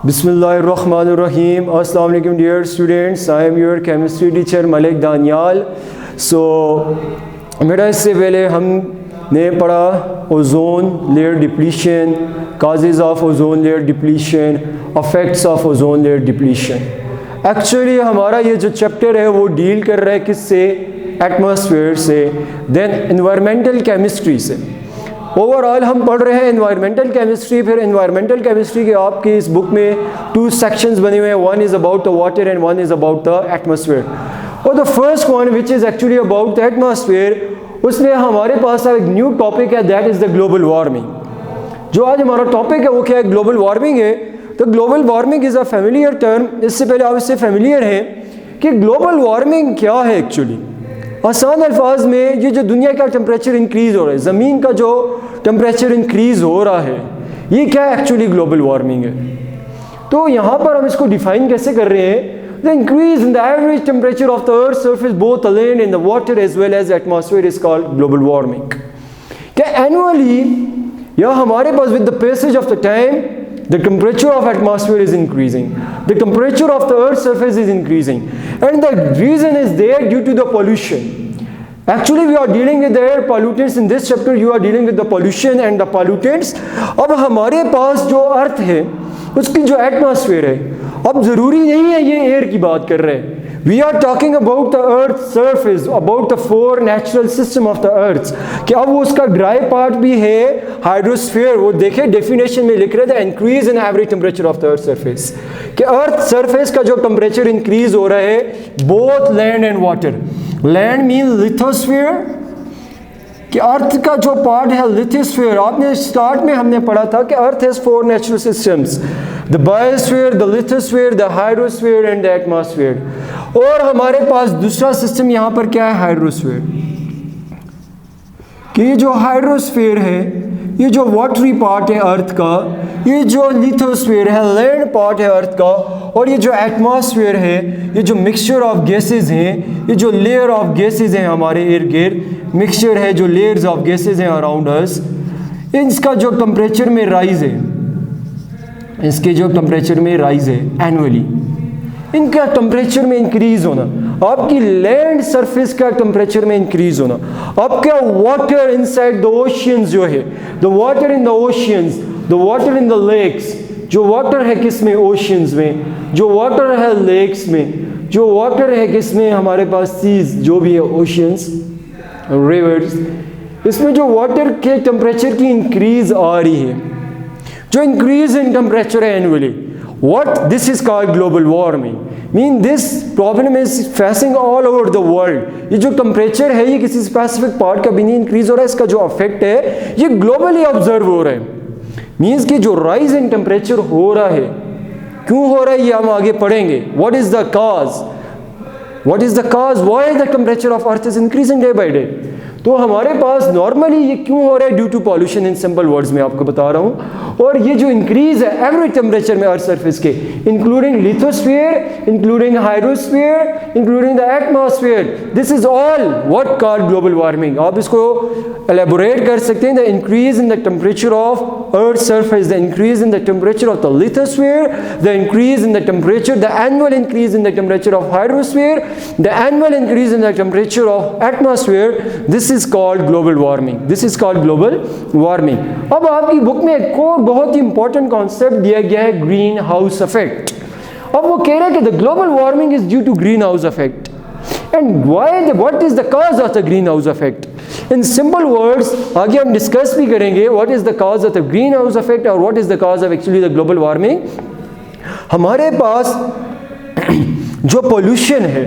Bismillahirrahmanirrahim. Assalamu alaikum dear students. I am your chemistry teacher Malik Danial. So मेरा इससे पहले हमने पढ़ा ozone layer depletion, causes of ozone layer depletion, effects of ozone layer depletion. Actually हमारा ये जो chapter है वो डील कर रहा है किससे? एटमॉस्फेयर से, देन एनवायरमेंटल केमिस्ट्री से. ओवरऑल हम पढ़ रहे हैं एनवायरमेंटल केमिस्ट्री. फिर एनवायरमेंटल केमिस्ट्री के आपकी इस बुक में 2 सेक्शंस बने हुए हैं. One is about the water and one is about the atmosphere. और the first one which is actually about the atmosphere, उसमें हमारे पास एक न्यू टॉपिक है, that is the global warming. जो आज हमारा टॉपिक है वो क्या है? ग्लोबल वार्मिंग है. तो global warming is a familiar term. इससे पहले आप इससे फेमिलियर हैं कि ग्लोबल वार्मिंग क्या है. एक्चुअली आसान अल्फाज में ये जो दुनिया का टेम्परेचर इंक्रीज़ हो रहा है, ज़मीन का जो टेम्परेचर इंक्रीज़ हो रहा है, ये क्या एक्चुअली ग्लोबल वार्मिंग है. तो यहाँ पर हम इसको डिफाइन कैसे कर रहे हैं? The increase in the average temperature of the earth surface both the land and the water as well as atmosphere is called global warming. क्या एनुअली या हमारे पास with the passage of the time the temperature of atmosphere is increasing, the temperature of the earth's surface is increasing, and the reason is there due to the pollution. Actually we are dealing with the air pollutants in this chapter. You are dealing with the pollution and the pollutants. अब हमारे पास जो अर्थ है उसकी जो atmosphere है, अब ज़रूरी नहीं है ये एयर की बात कर रहे हैं. We are talking about the earth's surface, about the 4 natural system of the earth. कि अब वो उसका ड्राई पार्ट भी है हाइड्रोस्फीयर. वो देखे डेफिनेशन में लिख रहे थे increase in average temperature of the earth surface. कि अर्थ सरफेस का जो टेम्परेचर इंक्रीज हो रहा है both land and water. Land mean lithosphere, कि अर्थ का जो पार्ट है लिथोस्फीयर. आपने स्टार्ट में हमने पढ़ा था कि earth has 4 natural systems, the biosphere, the lithosphere, the hydrosphere and the atmosphere. और हमारे पास दूसरा सिस्टम यहाँ पर क्या है? हाइड्रोस्फीयर. कि ये जो हाइड्रोस्फीयर है, ये जो वाटरी पार्ट है अर्थ का, ये जो लिथोस्फीयर है लैंड पार्ट है अर्थ का, और ये जो एटमॉस्फेयर है, ये जो मिक्सचर ऑफ गैसेस हैं, ये जो लेयर ऑफ गैसेस हैं हमारे इर्द गिर्द, मिक्सचर है जो लेयर्स ऑफ गैसेस हैं अराउंड अस, इसका जो टेम्परेचर में राइज है, इसके जो टेम्परेचर में राइज है एनुअली, इनका टेम्परेचर में इंक्रीज होना, आपकी लैंड सरफेस का टेम्परेचर में इंक्रीज होना, आपका वाटर इनसाइड द ओशियंस जो है, the water in the oceans, the water in the lakes, जो वाटर है किस में? ओशियंस में. जो वाटर है लेक्स में, जो वाटर है किस में? हमारे पास सीज जो भी है, ओशियंस, रिवर्स, इसमें जो वाटर के टेम्परेचर की इंक्रीज आ रही है, जो इंक्रीज इन टेम्परेचर है annually, what this is called global warming. Mean this problem is facing all over the world. ये जो टेम्परेचर है ये किसी स्पेसिफिक पार्ट का भी नहीं इंक्रीज हो रहा है, इसका जो इफेक्ट है ये ग्लोबली ऑब्जर्व हो रहा है. मीन्स कि जो राइज इन टेम्परेचर हो रहा है, क्यों हो रहा है ये हम आगे पढ़ेंगे. what is the cause, what is the cause why the temperature of earth is increasing day by day. तो हमारे पास नॉर्मली ये क्यों हो रहा है? Due to pollution. In simple words में आपको बता रहा हूँ. और ये जो इंक्रीज है एवरेज टेम्परेचर में अर्थ सरफेस के, including lithosphere, including hydrosphere, including the atmosphere, this is all what called global warming. आप इसको एलेबोरेट कर सकते हैं. The increase in the temperature of earth surface, the increase in the temperature of the lithosphere, the increase in the temperature, the annual increase in the temperature of hydrosphere, the annual increase in the temperature of atmosphere. This is called global warming. This is called global warming. अब आपकी book में एक और बहुत ही important concept दिया गया है, green house effect. अब वो कह रहे हैं कि the global warming is due to greenhouse effect. And what is the cause of the green house effect. In simple words आगे हम डिस्कस भी करेंगे what is the cause of the green house effect और what is the cause of actually the global warming. हमारे पास जो pollution है,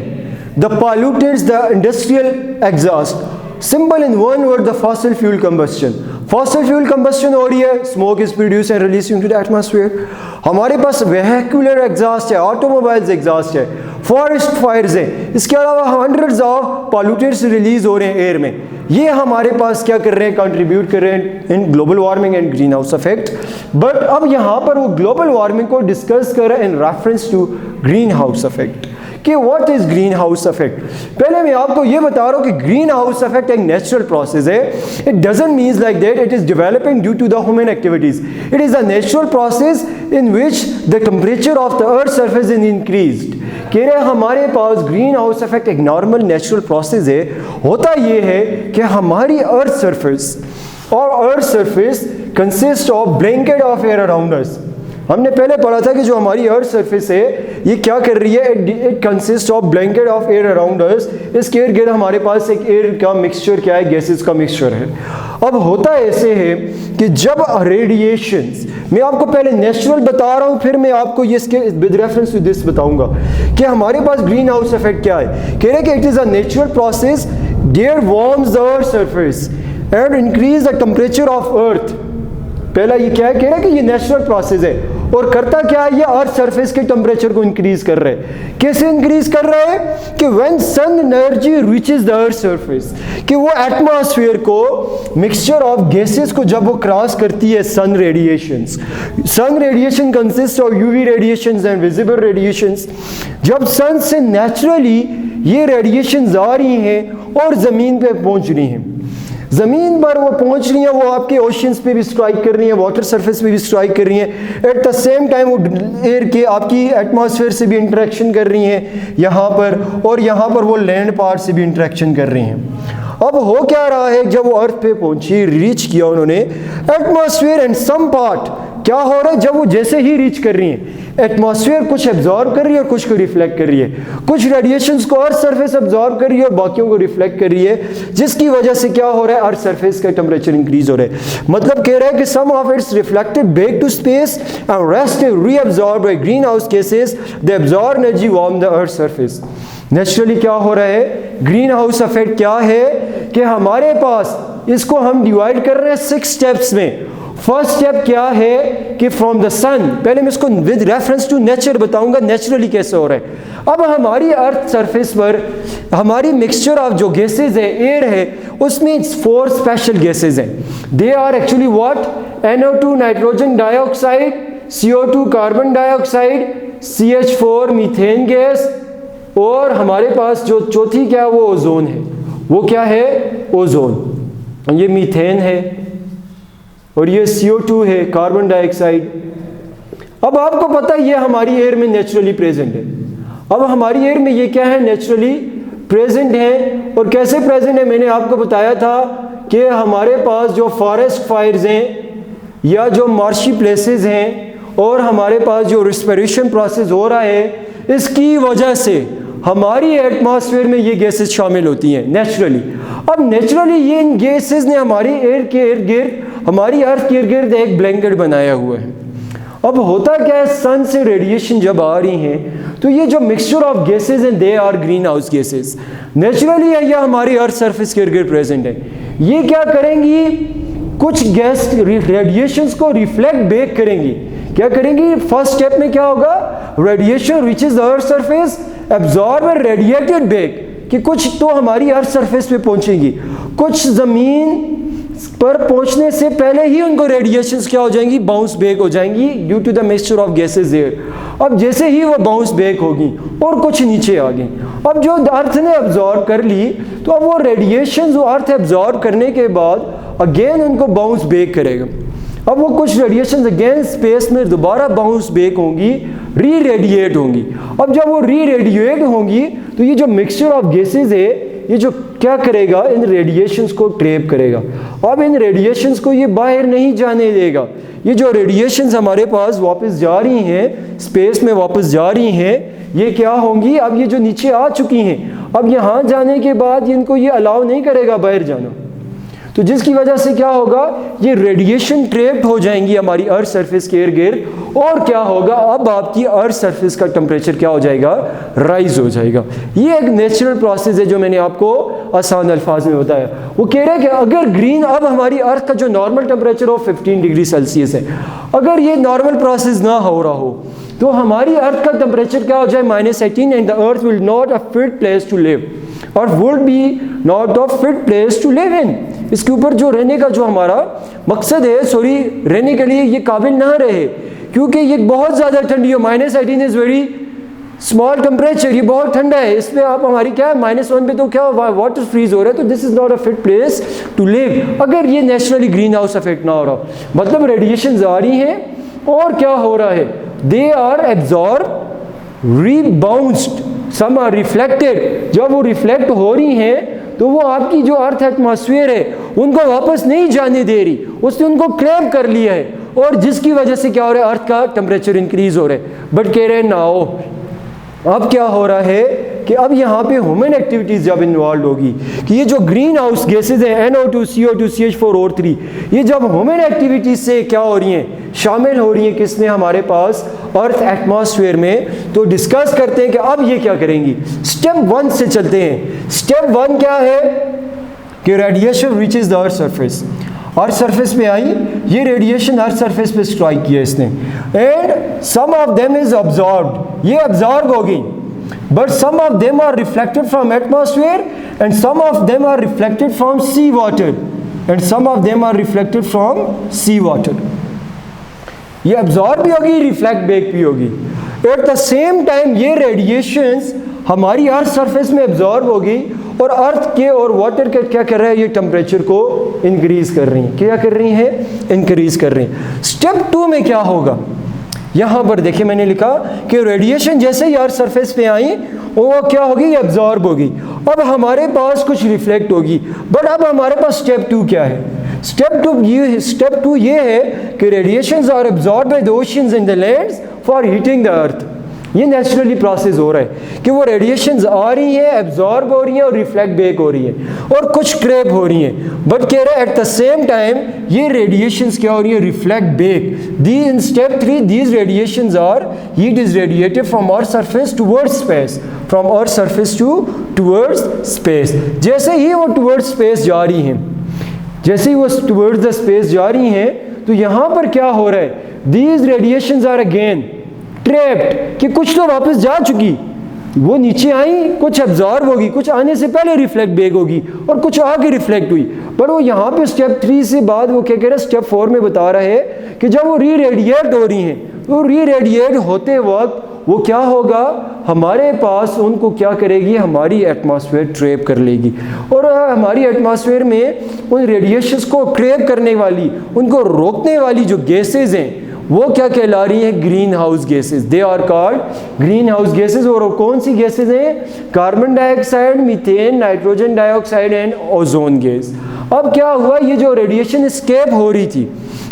the pollutants, the industrial exhaust, simple in one word, the fossil fuel combustion. Fossil fuel combustion हो रही है, smoke is produce and release into the atmosphere. हमारे पास vehicular exhaust है, automobiles exhaust है, फॉरेस्ट फायर्स है, इसके अलावा हंड्रेड्स ऑफ पॉल्यूटेंट्स रिलीज हो रहे हैं एयर में. ये हमारे पास क्या कर रहे हैं? कंट्रीब्यूट कर रहे हैं in global warming and green house effect. But अब यहाँ पर वो ग्लोबल वार्मिंग को डिस्कस कर रहे हैं in reference to greenhouse effect. कि what is greenhouse effect. पहले मैं आपको ये बता रहा हूँ कि ग्रीन हाउस इफेक्ट एक नेचुरल प्रोसेस है। It doesn't mean like that it is developing due to the human activities. It is a natural process in which the temperature of the earth surface is increased. कह रहे हमारे पास greenhouse effect एक normal natural process है। होता ये है कि हमारी अर्थ सरफेस और earth surface consist of blanket of air around us. हमने पहले पढ़ा था कि जो हमारी अर्थ सरफेस है ये क्या कर रही है, it consist of blanket of air around us. इसके इर्द गिर्द हमारे पास एक एयर का मिक्सचर क्या है, गैसेस का मिक्सचर है। अब होता ऐसे है कि जब रेडिएशंस, मैं आपको पहले नेचुरल बता रहा हूँ, फिर मैं आपको ये इसके विद रेफरेंस टू दिस बताऊंगा कि हमारे पास ग्रीन हाउस इफेक्ट क्या है। कह रहे कि it is a natural process there warms the earth surface and increase the temperature of earth. पहला ये क्या है, कह रहा है कि ये नेचुरल प्रोसेस है और करता क्या है, ये अर्थ सरफेस के टेम्परेचर को इंक्रीज कर रहे हैं। कैसे इंक्रीज कर रहे हैं कि when sun energy reaches the earth surface, कि वो एटमॉस्फेयर को मिक्सचर ऑफ गैसेस को जब वो क्रॉस करती है sun radiations. Sun radiation consist of UV radiations and visible radiations. जब सन से नेचुरली ये रेडिएशंस आ रही हैं और ज़मीन पे पहुंच रही हैं, ज़मीन पर वो पहुंच रही हैं, वो आपके ओशंस पे भी स्ट्राइक कर रही हैं, वाटर सरफेस पे भी स्ट्राइक कर रही हैं। एट द सेम टाइम वो एयर के आपकी एटमॉस्फेयर से भी इंटरेक्शन कर रही हैं यहाँ पर, और यहाँ पर वो लैंड पार्ट से भी इंटरेक्शन कर रही हैं। अब हो क्या रहा है, जब वो अर्थ पे पहुंची, रीच किया उन्होंने एटमॉस्फेयर एंड सम पार्ट, क्या हो रहा है जब वो जैसे ही रीच कर रही हैं, एटमॉस्फेयर कुछ एब्जॉर्ब कर रही है और कुछ को रिफ्लेक्ट कर रही है। कुछ रेडिएशंस को अर्थ सरफेस एब्जॉर्ब कर रही है और बाकियों को रिफ्लेक्ट कर रही है, जिसकी वजह से क्या हो रहा है, अर्थ सरफेस का टेम्परेचर इंक्रीज हो रहा है। मतलब कह रहा है कि some of it's reflected back to space and rest reabsorb by green house gases, the absorb energy warm the earth surface. Naturally क्या हो रहा है, ग्रीन हाउस इफेक्ट क्या है कि हमारे पास इसको हम डिवाइड कर रहे हैं 6 स्टेप्स में। फर्स्ट स्टेप क्या है कि फ्रॉम द सन, पहले मैं इसको विद रेफरेंस टू नेचर बताऊंगा नेचुरली कैसे हो रहा है। अब हमारी अर्थ सरफेस पर हमारी मिक्सचर ऑफ जो गैसेज है, एयर है, उसमें 4 स्पेशल गैसेज हैं। They are actually what, NO2 nitrogen dioxide, CO2 carbon dioxide, CH4 methane gas, और हमारे पास जो चौथी क्या है वो ओजोन है। वो क्या है, ओजोन। ये मीथेन है और ये CO2 है, कार्बन डाइऑक्साइड। अब आपको पता है ये हमारी एयर में नेचुरली प्रेजेंट है। अब हमारी एयर में ये क्या है, नेचुरली प्रेजेंट है। और कैसे प्रेजेंट है, मैंने आपको बताया था कि हमारे पास जो फॉरेस्ट फायर्स हैं या जो मार्शी प्लेसेस हैं और हमारे पास जो रिस्पिरेशन प्रोसेस हो रहा है, इसकी वजह से हमारी एटमॉस्फेयर में ये गैसेस शामिल होती हैं नेचुरली। अब नेचुरली ये इन गैसेस ने हमारी एयर के इर्द गिर्द, हमारी अर्थ के इर्द गिर्द एक ब्लैंकेट बनाया हुआ है। अब होता क्या है, सन से रेडिएशन जब आ रही हैं तो ये जो मिक्सचर ऑफ गैसेस हैं, they are green house gases. Naturally है ये हमारी अर्थ सरफेस के इर्द गिर्द प्रेजेंट है। ये क्या करेंगी, कुछ गैस रेडिएशंस को रिफ्लेक्ट बैक करेंगी। क्या करेंगी, फर्स्ट स्टेप में क्या होगा, radiation reaches the earth surface, absorb and radiated back, कि कुछ तो हमारी अर्थ सरफेस पे पहुंचेगी, कुछ जमीन पर पहुंचने से पहले ही उनको रेडिएशंस क्या हो जाएंगी, बाउंस बैक हो जाएंगी due to the mixture of gases there. अब जैसे ही वो बाउंस बैक होगी और कुछ नीचे आ गई, अब जो अर्थ ने एब्जॉर्ब कर ली, तो अब वो रेडिएशंस अर्थ एब्जॉर्ब करने के बाद अगेन उनको बाउंस बैक करेगा। अब वो कुछ रेडिएशन अगेन स्पेस में दोबारा बाउंस बैक होंगी, री रेडिएट होंगी। अब जब वो री रेडिएट होंगी तो ये जो मिक्सचर ऑफ गैसेस है, ये जो क्या करेगा, इन रेडिएशंस को ट्रैप करेगा। अब इन रेडिएशंस को ये बाहर नहीं जाने देगा। ये जो रेडिएशंस हमारे पास वापस जा रही हैं, स्पेस में वापस जा रही हैं, ये क्या होंगी, अब ये जो नीचे आ चुकी हैं, अब यहाँ जाने के बाद इनको ये अलाउ नहीं करेगा बाहर जाना। तो जिसकी वजह से क्या होगा, ये रेडिएशन ट्रैप्ड हो जाएंगी हमारी अर्थ सरफेस के इर्द गिर्द, और क्या होगा, अब आपकी अर्थ सरफेस का टेम्परेचर क्या हो जाएगा, राइज हो जाएगा। ये एक नेचुरल प्रोसेस है जो मैंने आपको आसान अल्फाज में बताया। वो कह रहे हैं कि अगर ग्रीन, अब हमारी अर्थ का जो नॉर्मल टेम्परेचर हो 15 डिग्री सेल्सियस है, अगर ये नॉर्मल प्रोसेस ना हो रहा हो तो हमारी अर्थ का टेम्परेचर क्या हो जाए, -18, and the earth will not a fit place to live, और would be not a fit place to live in. इसके ऊपर जो रहने का जो हमारा मकसद है, सॉरी, रहने के लिए ये काबिल ना रहे, क्योंकि ये बहुत ज़्यादा ठंडी हो। -18 इज़ वेरी स्मॉल टेम्परेचर, ये बहुत ठंडा है, इसमें आप हमारी क्या है -1 पे तो क्या वाटर फ्रीज हो रहा है, तो this is not a fit place to live. अगर ये नेचुरली ग्रीन हाउस इफेक्ट ना हो रहा, मतलब रेडिएशन आ रही हैं और क्या हो रहा है, they are absorb, rebounced, some are reflected. जब वो रिफ्लेक्ट हो रही हैं तो वो आपकी जो अर्थ एटमॉस्फेयर है उनको वापस नहीं जाने दे रही, उसने उनको क्लैम्प कर लिया है, और जिसकी वजह से क्या हो रहा है, अर्थ का टेम्परेचर इंक्रीज हो रहा है। बट कह रहे हैं नाओ, अब क्या हो रहा है कि अब यहाँ पे ह्यूमन एक्टिविटीज़ जब इन्वॉल्व होगी, कि ये जो ग्रीन हाउस गैसेज हैं NO2, CO2, CH4, O3, ये जब ह्यूमन एक्टिविटीज़ से क्या हो रही हैं, शामिल हो रही हैं किसमें, हमारे पास अर्थ एटमॉस्फेयर में, तो डिस्कस करते हैं कि अब ये क्या करेंगी। स्टेप 1 से चलते हैं। स्टेप 1 क्या है कि radiation reaches the earth surface. Earth surface पे आई, ये रेडिएशन अर्थ सरफेस पे स्ट्राइक किया इसने, and some of them is absorbed, ये अब्जॉर्ब होगी, but some of them are reflected from atmosphere, and some of them are reflected from sea water, and some of them are reflected from sea water. ये absorb भी होगी, reflect back भी होगी। At the same time ये radiations हमारी earth surface में absorb होगी, और अर्थ के और वाटर के क्या कर रहा है, ये टेम्परेचर को इंक्रीज कर रही हैं। क्या कर रही हैं, इंक्रीज कर रही हैं। स्टेप 2 में क्या होगा, यहाँ पर देखिए मैंने लिखा कि रेडिएशन जैसे ही अर्थ सरफेस पे आई वो क्या होगी, एब्जॉर्ब होगी। अब हमारे पास कुछ रिफ्लेक्ट होगी, बट अब हमारे पास स्टेप 2 क्या है। स्टेप 2 ये है कि radiations are absorb by the oceans and the lands for heating the earth. ये नेचुरली प्रोसेस हो रहा है कि वो रेडिएशंस आ रही हैं, एब्जॉर्ब हो रही हैं और रिफ्लेक्ट बैक हो रही हैं, और कुछ क्रैप हो रही हैं, बट कह रहे हैं एट द सेम टाइम ये रेडिएशंस क्या हो रही है, reflect back. The in step 3 these radiations are, heat is radiated from earth surface towards space, from earth surface towards space. जैसे ही वो टुवर्ड्स स्पेस जा रही हैं, जैसे ही वो टुवर्ड्स द स्पेस जा रही हैं, तो यहाँ पर क्या हो रहा है, these radiations are again trapped, कि कुछ तो वापस जा चुकी, वो नीचे आई, कुछ एब्जॉर्ब होगी, कुछ आने से पहले रिफ्लेक्ट बैक होगी, और कुछ आगे रिफ्लेक्ट हुई। पर वो यहाँ पे स्टेप 3 से बाद वो क्या कह रहा है, स्टेप 4 में बता रहा है कि जब वो री रेडिएट हो रही हैं, तो री रेडिएट होते वक्त वो क्या होगा, हमारे पास उनको क्या करेगी, हमारी एटमॉस्फेयर ट्रैप कर लेगी, और हमारी एटमॉस्फेयर में उन रेडिएशंस को ट्रैप करने वाली, उनको रोकने वाली जो गैसेज हैं वो क्या कहला रही है, green house gases. They are called green house gases. और कौन सी गैसेज हैं, carbon dioxide, methane, nitrogen dioxide and ozone gas. अब क्या हुआ, ये जो रेडिएशन स्केप हो रही थी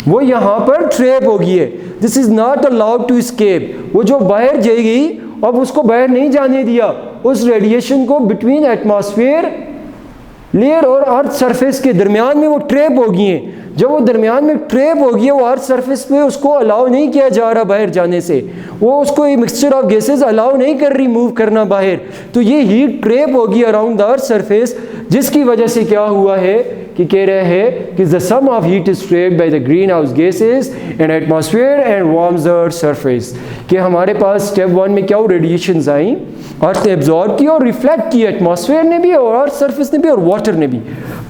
वो यहाँ पर ट्रैप हो गई है, this is not allowed to escape. वो जो बाहर जाएगी, अब उसको बाहर नहीं जाने दिया, उस रेडिएशन को बिटवीन एटमॉस्फेयर लेयर और अर्थ सरफेस के दरमियान में वो ट्रैप हो गई हैं। जब वो दरमियान में ट्रैप हो गई है, वो अर्थ सरफेस पे उसको अलाउ नहीं किया जा रहा बाहर जाने से, वो उसको ये मिक्सचर ऑफ गैसेस अलाउ नहीं कर रही मूव करना बाहर, तो ये हीट ट्रैप होगी अराउंड द अर्थ सरफेस, जिसकी वजह से क्या हुआ है कि कह रहे हैं कि the sum of heat is trapped by the green house gases and atmosphere and warms the earth surface. कि हमारे पास स्टेप 1 में क्या रेडिएशंस आई, अर्थ ने एब्जॉर्ब किया और रिफ्लेक्ट किया, एटमॉस्फेयर ने भी और अर्थ सरफेस ने भी और वाटर ने भी,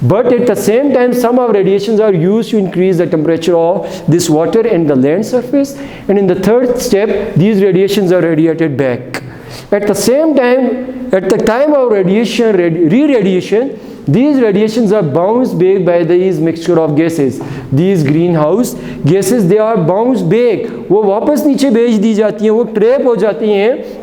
but at the same time some of radiations are used to increase the temperature of this water and the land surface, and in the third step these radiations are radiated back. At the same time, at the time of radiation, re-radiation, these radiations are bounced back by these mixture of gases. These greenhouse gases, they are bounced back. वो वापस नीचे भेज दी जाती हैं, वो trap हो जाती हैं,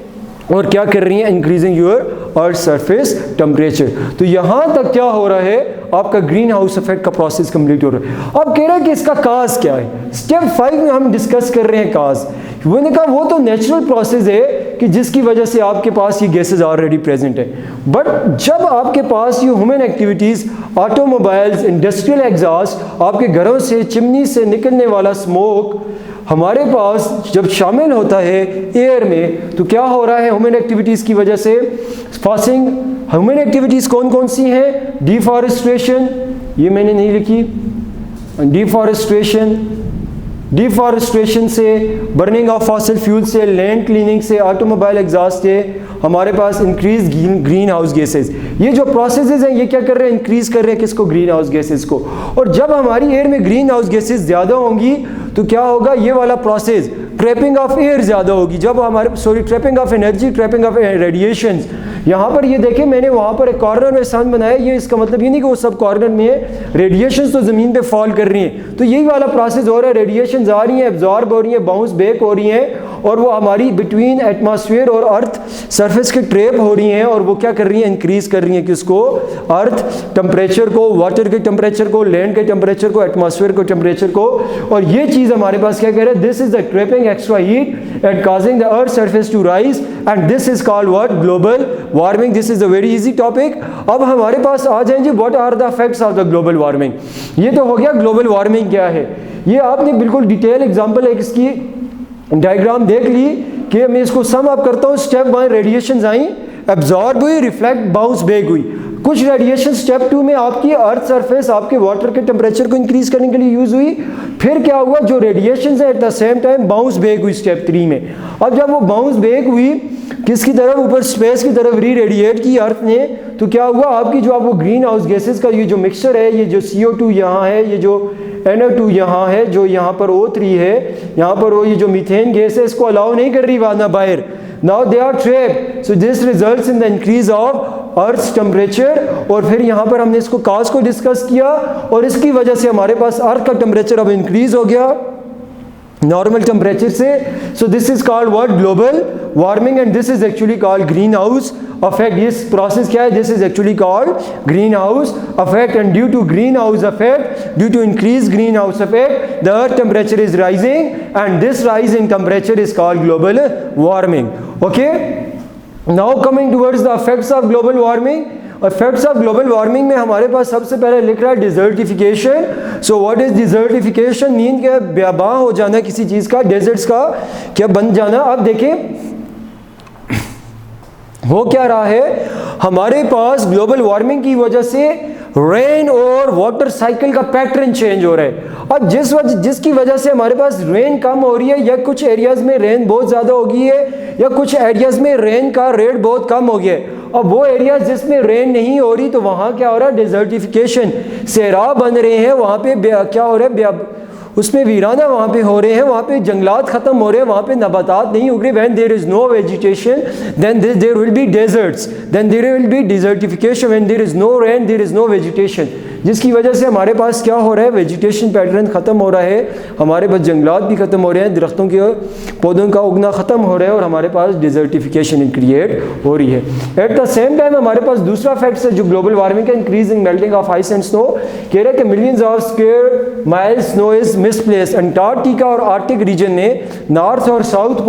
और क्या कर रही हैं, increasing your earth surface temperature. तो यहाँ तक क्या हो रहा है, आपका ग्रीन हाउस इफेक्ट का प्रोसेस कंप्लीट हो रहा है। अब कह रहे हैं कि इसका काज क्या है। स्टेप 5 में हम डिस्कस कर रहे हैं काज। मैंने कहा वो तो नेचुरल प्रोसेस है कि जिसकी वजह से आपके पास ये गैसेज ऑलरेडी प्रेजेंट है, बट जब आपके पास ये human activities, automobiles, industrial exhaust, आपके घरों से चिमनी से निकलने वाला स्मोक हमारे पास जब शामिल होता है एयर में, तो क्या हो रहा है ह्यूमन एक्टिविटीज़ की वजह से, फासिंग। ह्यूमन एक्टिविटीज़ कौन कौन सी हैं, डिफॉरेस्टेशन, ये मैंने नहीं लिखी, डिफॉरेस्टेशन से, बर्निंग ऑफ फॉसिल फ्यूल से, लैंड क्लीनिंग से, ऑटोमोबाइल एग्जॉस्ट से हमारे पास इंक्रीज ग्रीन हाउस गैसेज। ये जो प्रोसेसेस हैं ये क्या कर रहे हैं, इंक्रीज कर रहे हैं किसको, ग्रीन हाउस गैसेज को। और जब हमारी एयर में ग्रीन हाउस गैसेज ज़्यादा होंगी तो क्या होगा, ये वाला प्रोसेस ट्रैपिंग ऑफ एयर ज़्यादा होगी, जब हमारे trapping of energy, trapping of radiation. यहाँ पर ये देखें मैंने वहाँ पर एक कॉर्नर में सन बनाया, ये इसका मतलब ये नहीं कि वो सब कॉर्नर में है, रेडिएशन तो ज़मीन पे फॉल कर रही हैं, तो यही वाला प्रोसेस हो रहा है, रेडिएशन आ रही हैं, एब्जॉर्ब हो रही हैं, बाउंस बैक हो रही हैं, और वो हमारी बिटवीन एटमॉस्फेयर और अर्थ सरफेस के ट्रैप हो रही हैं, और वो क्या कर रही हैं, इंक्रीज कर रही हैं किसको, अर्थ टेम्परेचर को, वाटर के टेम्परेचर को, लैंड के टेम्परेचर को, एटमॉस्फेयर को टेम्परेचर को। और ये चीज़ हमारे पास क्या कह रहा है, this is the trapping extra heat and causing the earth surface to rise, and this is called what, global warming. This is a very easy topic. अब हमारे पास आ जाएं जी, what are the effects of the global warming. ये तो हो गया ग्लोबल वार्मिंग क्या है, ये आपने बिल्कुल डिटेल एग्जांपल एक इसकी डायग्राम देख ली कि मैं इसको सम अप करता हूँ। स्टेप 1 रेडिएशंस आई, एब्जॉर्ब हुई, रिफ्लेक्ट, बाउंस बैक हुई। कुछ रेडिएशन स्टेप 2 में आपकी अर्थ सरफेस आपके वाटर के टेम्परेचर को इंक्रीज करने के लिए यूज हुई। फिर क्या हुआ, जो रेडिएशन है eight the same time bounce back हुई स्टेप 3 में। अब जब वो बाउंस बैक हुई किसकी तरफ, ऊपर स्पेस की तरफ री रेडिएट की अर्थ ने, तो क्या हुआ आपकी जो आप वो ग्रीन हाउस गैसेस का ये जो मिक्सचर है, ये जो CO2 यहाँ है, ये जो NO2 यहाँ है, जो यहाँ पर O3 है, यहाँ पर वो ये जो मीथेन गैस है, इसको अलाउ नहीं कर रही वरना बाहर। Now they are trapped, so this results in the increase of earth temperature. और फिर यहाँ पर हमने इसको काज को डिस्कस किया, और इसकी वजह से हमारे पास अर्थ का टेम्परेचर अब इंक्रीज हो गया नॉर्मल टेम्परेचर से। सो this is called what, global warming, and this is actually called green house effect. This process क्या है, this is actually called greenhouse effect, and due to greenhouse effect, due to increased greenhouse effect, the earth temperature is rising, and this rise in temperature is called global warming. Okay, now coming towards the effects of global warming. Effects of global warming में हमारे पास सबसे पहले लिख रहा है desertification. So what is desertification, mean क्या, बेबां हो जाना किसी चीज़ का, डेजर्ट्स का क्या बन जाना। अब देखें हो क्या रहा है, हमारे पास ग्लोबल वार्मिंग की वजह से रेन और वाटर साइकिल का पैटर्न चेंज हो रहा है। अब जिसकी वजह से हमारे पास रेन कम हो रही है, या कुछ एरियाज में रेन बहुत ज़्यादा हो गई है, या कुछ एरियाज में रेन का रेट बहुत कम हो गया है। अब वो एरियाज जिसमें रेन नहीं हो रही, तो वहाँ क्या हो रहा है, डिजर्टिफिकेशन, सहरा बन रहे हैं, वहाँ पे क्या हो रहा है, उसमें वीराना वहाँ पे हो रहे हैं, वहाँ पे जंगलात ख़त्म हो रहे हैं, वहाँ पे नबातात नहीं उग रहे। When there is no vegetation then there will be deserts, then there will be desertification. When there is no rain there is no vegetation, जिसकी वजह से हमारे पास क्या हो रहा है, वेजिटेशन पैटर्न ख़त्म हो रहा है, हमारे पास जंगलात भी ख़त्म हो रहे हैं, दरख्तों के पौधों का उगना ख़त्म हो रहा है, और हमारे पास डिजर्टिफिकेशन क्रिएट हो रही है। एट द सेम टाइम हमारे पास दूसरा फैक्ट है जो ग्लोबल वार्मिंग का, increase in melting of ice and snow. कह रहे हैं कि millions of square mile snow is misplaced. Antarctica और आर्कटिक रीजन ने नॉर्थ और साउथ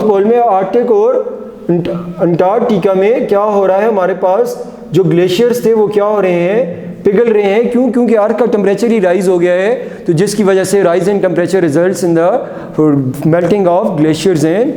पोल में आर्कटिक और अंटार्कटिका में क्या हो रहा है, हमारे पास जो ग्लेशियर्स थे वो क्या हो रहे हैं, पिघल रहे हैं। क्यों? क्योंकि अर्थ का टेम्परेचर ही राइज हो गया है, तो जिसकी वजह से rise in temperature results in the melting of glaciers and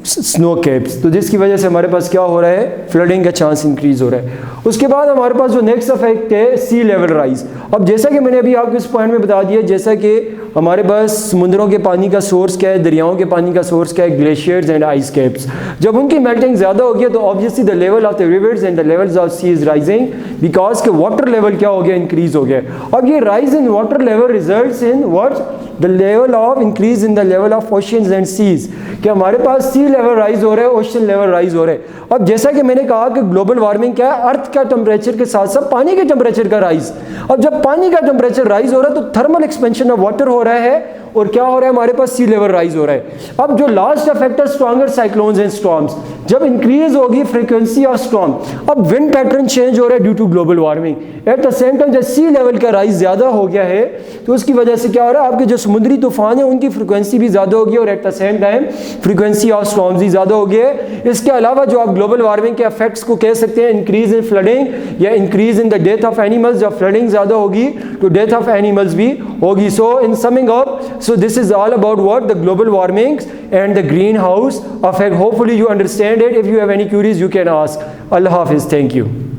snow caps, तो जिसकी वजह से हमारे पास क्या हो रहा है, फ्लडिंग का चांस इंक्रीज हो रहा है। उसके बाद हमारे पास जो नेक्स्ट इफेक्ट है, सी लेवल राइज। अब जैसा कि मैंने अभी आपको इस पॉइंट में बता दिया, जैसा कि हमारे पास समुद्रों के पानी का सोर्स क्या है, दरियाओं के पानी का सोर्स क्या है, ग्लेशियर्स एंड आइस कैप्स। जब उनकी मेल्टिंग ज़्यादा होगी तो obviously the level of the rivers and the levels of sea is rising, because के वाटर लेवल क्या हो गया, इंक्रीज हो गया। अब ये rise in water level results in what, the level of increase in the level of oceans and seas, कि हमारे पास सी लेवल राइज हो रहा है, ओशन लेवल राइज हो रहा है। अब जैसा कि मैंने कहा कि ग्लोबल वार्मिंग क्या है, अर्थ का टेम्परेचर के साथ साथ पानी के टेम्परेचर का राइज। अब जब पानी का टेम्परेचर राइज हो रहा है तो थर्मल एक्सपेंशन ऑफ वाटर हो रहा है, और क्या हो रहा है, हमारे पास सी लेवल राइज हो रहा है। अब जो लास्ट इफेक्ट है, स्ट्रॉन्गर साइक्लोन्स एंड स्टॉर्म्स, जब इंक्रीज होगी फ्रीक्वेंसी ऑफ स्टॉर्म, अब विंड पैटर्न चेंज हो रहा है due to global warming. At the same time जब सी लेवल का राइज ज़्यादा हो गया है, तो उसकी वजह से क्या हो रहा है, आपके जो समुद्री तूफान है उनकी फ्रीक्वेंसी भी ज़्यादा होगी, और eight the same time frequency of storms भी ज़्यादा होगी। इसके अलावा जो आप ग्लोबल वार्मिंग के इफेक्ट्स को कह सकते हैं, इंक्रीज इन फ्लडिंग या increase in the death of animals. जब फ्लडिंग ज़्यादा होगी तो डेथ ऑफ एनिमल्स भी होगी। So in summing up, so this is all about what the global warming and the greenhouse effect. Hopefully you understand it. If you have any queries you can ask. Allah Hafiz. Thank you.